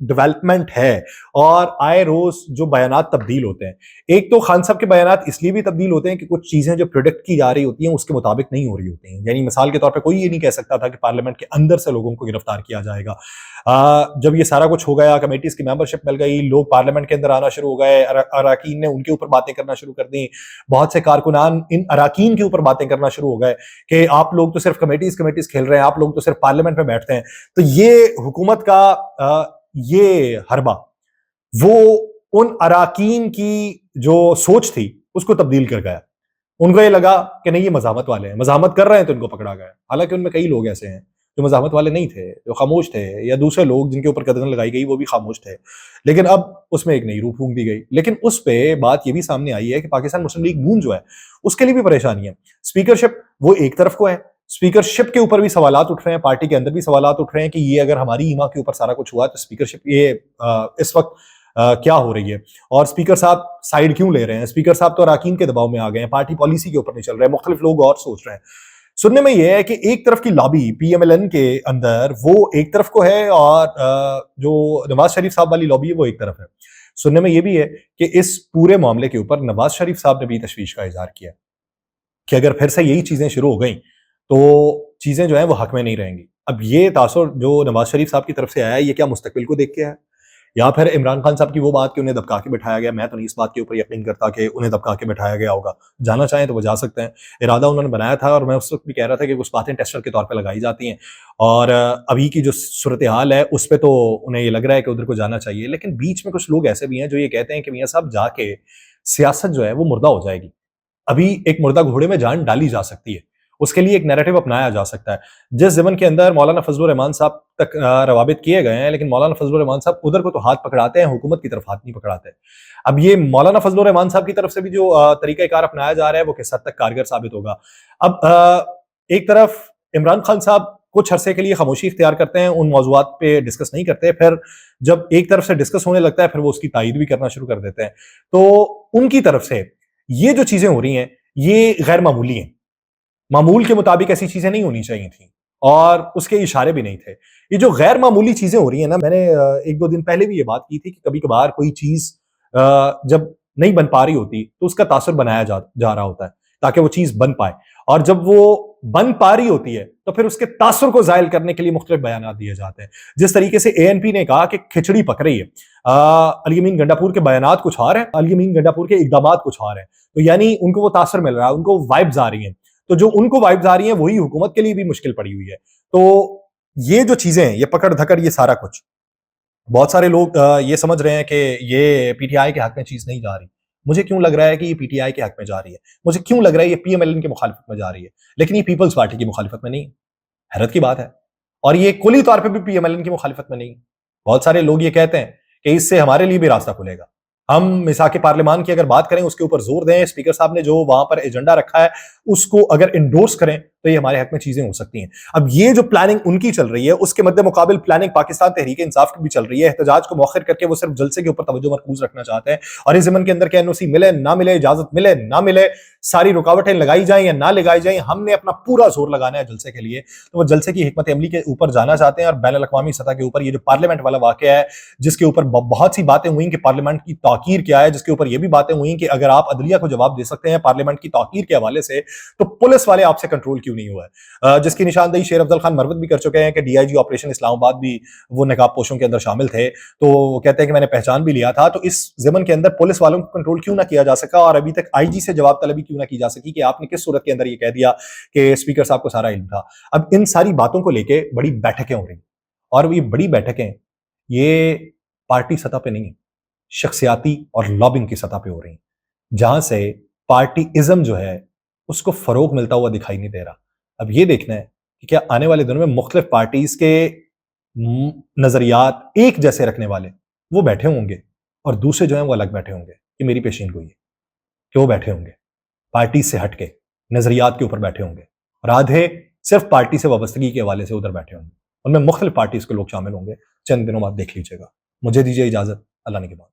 Development ہے اور آئے روز جو بیانات تبدیل ہوتے ہیں، ایک تو خان صاحب کے بیانات اس لیے بھی تبدیل ہوتے ہیں کہ کچھ چیزیں جو پروڈکٹ کی جا رہی ہوتی ہیں اس کے مطابق نہیں ہو رہی ہوتی ہیں. یعنی مثال کے طور پہ کوئی یہ نہیں کہہ سکتا تھا کہ پارلیمنٹ کے اندر سے لوگوں کو گرفتار کیا جائے گا. جب یہ سارا کچھ ہو گیا، کمیٹیز کی ممبرشپ مل گئی، لوگ پارلیمنٹ کے اندر آنا شروع ہو گئے، اراکین نے ان کے اوپر باتیں کرنا شروع کر دیں، بہت سے کارکنان ان اراکین کے اوپر باتیں کرنا شروع ہو گئے کہ آپ لوگ تو صرف کمیٹیز کھیل رہے ہیں، آپ لوگ تو صرف پارلیمنٹ میں بیٹھتے ہیں. تو یہ حکومت کا یہ حربہ وہ ان اراکین کی جو سوچ تھی اس کو تبدیل کر گیا. ان کو یہ لگا کہ نہیں، یہ مزاحمت والے ہیں، مزاحمت کر رہے ہیں تو ان کو پکڑا گیا. حالانکہ ان میں کئی لوگ ایسے ہیں جو مزاحمت والے نہیں تھے، جو خاموش تھے، یا دوسرے لوگ جن کے اوپر قدغن لگائی گئی وہ بھی خاموش تھے. لیکن اب اس میں ایک نئی روح پھونک دی گئی. لیکن اس پہ بات یہ بھی سامنے آئی ہے کہ پاکستان مسلم لیگ نون جو ہے اس کے لیے بھی پریشانی ہے. اسپیکرشپ وہ ایک طرف کو ہے، اسپیکرشپ کے اوپر بھی سوالات اٹھ رہے ہیں، پارٹی کے اندر بھی سوالات اٹھ رہے ہیں کہ یہ اگر ہماری ایما کے اوپر سارا کچھ ہوا تو اسپیکرشپ یہ اس وقت کیا ہو رہی ہے، اور اسپیکر صاحب سائیڈ کیوں لے رہے ہیں؟ اسپیکر صاحب تو اراکین کے دباؤ میں آ گئے ہیں، پارٹی پالیسی کے اوپر نہیں چل رہے ہیں، مختلف لوگ اور سوچ رہے ہیں. سننے میں یہ ہے کہ ایک طرف کی lobby P M L N کے اندر وہ ایک طرف کو ہے، اور جو نواز شریف صاحب والی لابی ہے وہ ایک طرف ہے. سننے میں یہ بھی ہے کہ اس پورے معاملے کے اوپر نواز شریف صاحب نے بھی تشویش کا اظہار کیا کہ اگر پھر سے یہی چیزیں شروع ہو گئیں تو چیزیں جو ہیں وہ حق میں نہیں رہیں گی. اب یہ تاثر جو نواز شریف صاحب کی طرف سے آیا ہے، یہ کیا مستقبل کو دیکھ کے ہے، یا پھر عمران خان صاحب کی وہ بات کہ انہیں دبکا کے بٹھایا گیا؟ میں تو نہیں اس بات کے اوپر یقین کرتا کہ انہیں دبکا کے بٹھایا گیا ہوگا. جانا چاہیں تو وہ جا سکتے ہیں، ارادہ انہوں نے بنایا تھا. اور میں اس وقت بھی کہہ رہا تھا کہ کچھ باتیں ٹیسٹر کے طور پہ لگائی جاتی ہیں، اور ابھی کی جو صورتحال ہے اس پہ تو انہیں یہ لگ رہا ہے کہ ادھر کو جانا چاہیے. لیکن بیچ میں کچھ لوگ ایسے بھی ہیں جو یہ کہتے ہیں کہ میاں صاحب جا کے سیاست جو ہے وہ مردہ ہو جائے گی. ابھی ایک مردہ گھوڑے میں جان ڈالی جا سکتی ہے، اس کے لیے ایک نیریٹو اپنایا جا سکتا ہے. جس ضمن کے اندر مولانا فضل الرحمان صاحب تک روابط کیے گئے ہیں، لیکن مولانا فضل الرحمان صاحب ادھر کو تو ہاتھ پکڑاتے ہیں، حکومت کی طرف ہاتھ نہیں پکڑاتے. اب یہ مولانا فضل الرحمان صاحب کی طرف سے بھی جو طریقہ کار اپنایا جا رہا ہے وہ کس حد تک کارگر ثابت ہوگا. اب ایک طرف عمران خان صاحب کچھ عرصے کے لیے خاموشی اختیار کرتے ہیں، ان موضوعات پہ ڈسکس نہیں کرتے، پھر جب ایک طرف سے ڈسکس ہونے لگتا ہے پھر وہ اس کی تائید بھی کرنا شروع کر دیتے ہیں. تو ان کی طرف سے یہ جو چیزیں ہو رہی ہیں یہ غیر معمولی ہیں، معمول کے مطابق ایسی چیزیں نہیں ہونی چاہیے تھیں، اور اس کے اشارے بھی نہیں تھے. یہ جو غیر معمولی چیزیں ہو رہی ہیں نا، میں نے ایک دو دن پہلے بھی یہ بات کی تھی کہ کبھی کبھار کوئی چیز جب نہیں بن پا رہی ہوتی تو اس کا تاثر بنایا جا رہا ہوتا ہے تاکہ وہ چیز بن پائے، اور جب وہ بن پا رہی ہوتی ہے تو پھر اس کے تاثر کو زائل کرنے کے لیے مختلف بیانات دیے جاتے ہیں. جس طریقے سے اے این پی نے کہا کہ کھچڑی پک رہی ہے، علی امین گنڈا پور کے بیانات کچھ اور ہیں، علی امین گنڈا پور کے اقدامات کچھ اور ہیں، تو یعنی ان کو وہ تاثر مل رہا ہے، ان کو وائبز آ رہی ہیں. تو جو ان کو وائبز آ رہی ہیں وہی حکومت کے لیے بھی مشکل پڑی ہوئی ہے. تو یہ جو چیزیں ہیں، یہ پکڑ دھکڑ، یہ سارا کچھ، بہت سارے لوگ یہ سمجھ رہے ہیں کہ یہ پی ٹی آئی کے حق میں چیز نہیں جا رہی. مجھے کیوں لگ رہا ہے کہ یہ پی ٹی آئی کے حق میں جا رہی ہے؟ مجھے کیوں لگ رہا ہے یہ پی ایم ایل این کی مخالفت میں جا رہی ہے، لیکن یہ پیپلز پارٹی کی مخالفت میں نہیں؟ حیرت کی بات ہے. اور یہ کلی طور پہ بھی پی ایم ایل این کی مخالفت میں نہیں. بہت سارے لوگ یہ کہتے ہیں کہ اس سے ہمارے لیے بھی راستہ کھلے گا. ہم مساق پارلیمان کی اگر بات کریں، اس کے اوپر زور دیں، اسپیکر صاحب نے جو وہاں پر ایجنڈا رکھا ہے اس کو اگر انڈورس کریں تو یہ ہمارے حق میں چیزیں ہو سکتی ہیں. اب یہ جو پلاننگ ان کی چل رہی ہے اس کے مد مقابل پلاننگ پاکستان تحریک انصاف کی بھی چل رہی ہے. احتجاج کو مؤخر کر کے وہ صرف جلسے کے اوپر توجہ مرکوز رکھنا چاہتے ہیں، اور اس ضمن کے اندر کہ این او سی ملے نہ ملے، اجازت ملے نہ ملے، ساری رکاوٹیں لگائی جائیں یا نہ لگائی جائیں، ہم نے اپنا پورا زور لگانا ہے جلسے کے لیے. تو وہ جلسے کی حکمت عملی کے اوپر جانا چاہتے ہیں، اور بین الاقوامی سطح کے اوپر یہ جو پارلیمنٹ والا واقعہ ہے جس کے اوپر بہت سی باتیں ہوئیں کہ پارلیمنٹ کی توقیر کیا ہے، جس کے اوپر یہ بھی باتیں ہوئیں کہ اگر آپ عدلیہ کو جواب دے سکتے ہیں پارلیمنٹ کی توقیر کے حوالے سے تو پولیس والے آپ سے کنٹرول کیوں نہیں ہوا ہے، جس کی نشاندہی شیر افضل خان مروت بھی کر چکے ہیں کہ ڈی آئی جی آپریشن اسلام آباد بھی وہ نقاب پوشوں کے اندر شامل تھے. تو وہ کہتے ہیں کہ میں نے پہچان بھی لیا تھا. تو اس ضمن کے اندر پولیس والوں کو کنٹرول کیوں نہ کیا جا سکا، اور ابھی تک آئی جی سے جواب طلبی کیوں نہ کی جا سکی کہ آپ نے کس صورت کے اندر یہ کہہ دیا کہ اسپیکر صاحب کو سارا علم تھا. اب ان ساری باتوں کو لے کے بڑی بیٹھکیں ہو رہی ہیں، اور یہ بڑی بیٹھکیں یہ پارٹی سطح پہ نہیں، شخصیاتی اور لابنگ کی سطح پہ ہو رہی ہیں، جہاں سے پارٹی ازم جو ہے اس کو فروغ ملتا ہوا دکھائی نہیں دے رہا. اب یہ دیکھنا ہے کہ کیا آنے والے دنوں میں مختلف پارٹیز کے نظریات ایک جیسے رکھنے والے وہ بیٹھے ہوں گے، اور دوسرے جو ہیں وہ الگ بیٹھے ہوں گے. یہ میری پیشین گوئی ہے کہ وہ بیٹھے ہوں گے پارٹی سے ہٹ کے، نظریات کے اوپر بیٹھے ہوں گے، اور آدھے صرف پارٹی سے وابستگی کے حوالے سے ادھر بیٹھے ہوں گے. ان میں مختلف پارٹیز کے لوگ شامل ہوں گے. چند دنوں بعد دیکھ لیجیے گا. مجھے دیجیے اجازت. اللہ نے کے بعد.